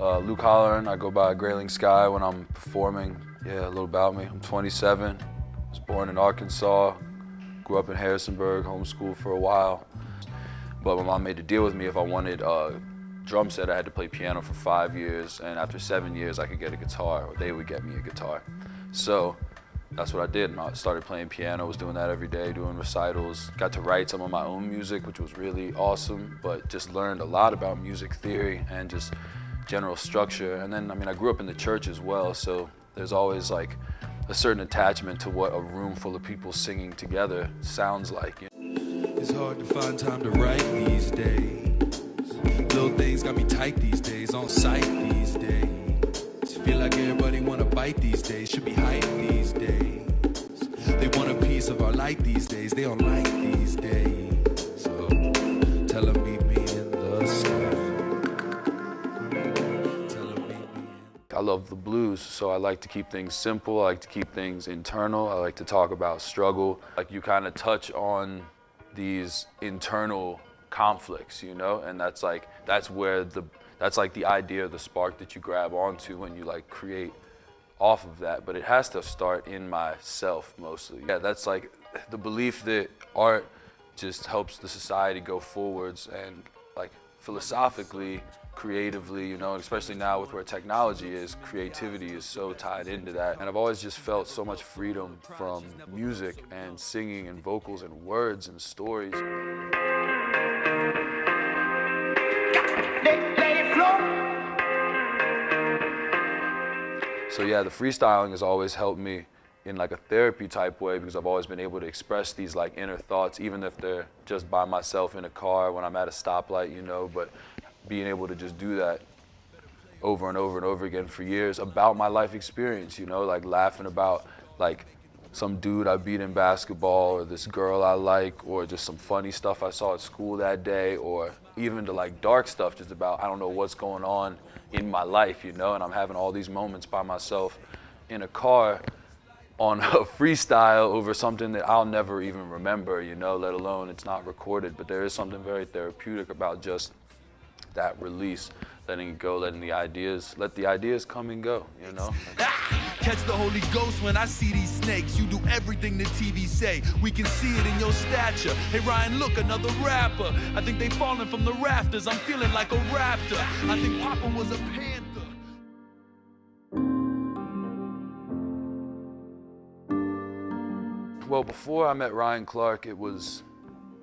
Luke Holloran, I go by Grayling Skyy when I'm performing. Yeah, a little about me. I'm 27, was born in Arkansas, grew up in Harrisonburg, homeschooled for a while. But my mom made a deal with me if I wanted a drum set, I had to play piano for 5 years, and after 7 years I could get a guitar, or they would get me a guitar. So that's what I did, and I started playing piano, was doing that every day, doing recitals, got to write some of my own music, which was really awesome, but just learned a lot about music theory and just general structure. And then, I grew up in the church as well, so there's always like a certain attachment to what a room full of people singing together sounds like. It's hard to find time to write these days. Little things got me tight these days, on sight these days. Feel like everybody wanna bite these days, should be hype these days. They want a piece of our light these days, they don't like these days. So tell them meet me in the sky. I love the blues, so I like to keep things simple, I like to keep things internal, I like to talk about struggle. Like you kind of touch on these internal conflicts, you know, and that's like the idea, the spark that you grab onto when you like create off of that. But it has to start in myself mostly. Yeah, that's like the belief that art just helps the society go forwards, and like philosophically, creatively, you know, especially now with where technology is, creativity is so tied into that. And I've always just felt so much freedom from music and singing and vocals and words and stories. So yeah, the freestyling has always helped me in like a therapy type way, because I've always been able to express these like inner thoughts, even if they're just by myself in a car when I'm at a stoplight, you know, but being able to just do that over and over and over again for years about my life experience, you know, like laughing about like some dude I beat in basketball, or this girl I like, or just some funny stuff I saw at school that day, or even to like dark stuff just about I don't know what's going on in my life, you know, and I'm having all these moments by myself in a car on a freestyle over something that I'll never even remember, you know, let alone it's not recorded. But there is something very therapeutic about just that release, letting it go, let the ideas come and go, you know? Catch the Holy Ghost when I see these snakes. You do everything the TV say. We can see it in your stature. Hey Ryan, look, another rapper. I think they falling from the rafters. I'm feeling like a raptor. I think Papa was a panther. Well, before I met Ryan Clarke, it was,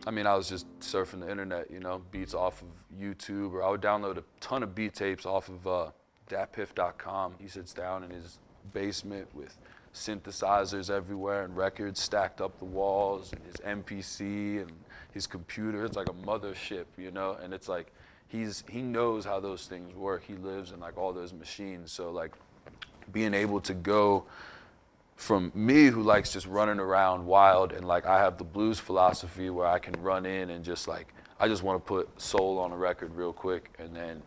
I was just surfing the internet, you know, beats off of YouTube, or I would download a ton of beat tapes off of datpiff.com. He sits down in his basement with synthesizers everywhere and records stacked up the walls, and his MPC and his computer. It's like a mothership, you know, and it's like he knows how those things work. He lives in like all those machines. So like being able to go from me, who likes just running around wild, and like I have the blues philosophy where I can run in and just like, I just want to put soul on a record real quick, and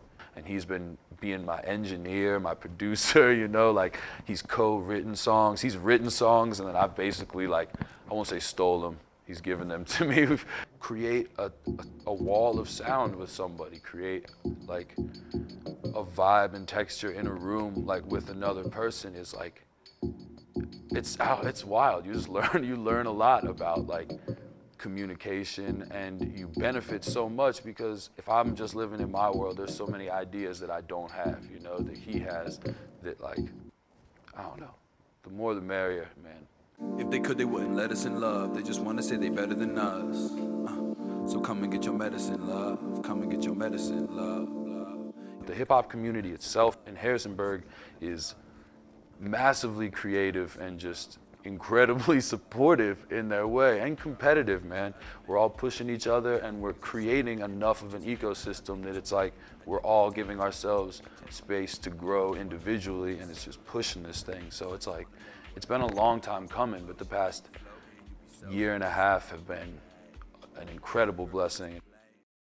he's been being my engineer, my producer, you know, like he's co-written songs, he's written songs, and then I've basically like, I won't say stole them, he's given them to me. Create a wall of sound with somebody, create like a vibe and texture in a room like with another person is like, it's wild. You just learn a lot about like communication, and you benefit so much, because if I'm just living in my world, there's so many ideas that I don't have, you know, that he has, that like, I don't know, the more the merrier, man. If they could, they wouldn't let us in love. They just want to say they better than us. So come and get your medicine, love. Come and get your medicine, love. The hip hop community itself in Harrisonburg is massively creative and just incredibly supportive in their way, and competitive, man. We're all pushing each other, and we're creating enough of an ecosystem that it's like we're all giving ourselves space to grow individually, and it's just pushing this thing. So it's like, it's been a long time coming, but the past year and a half have been an incredible blessing.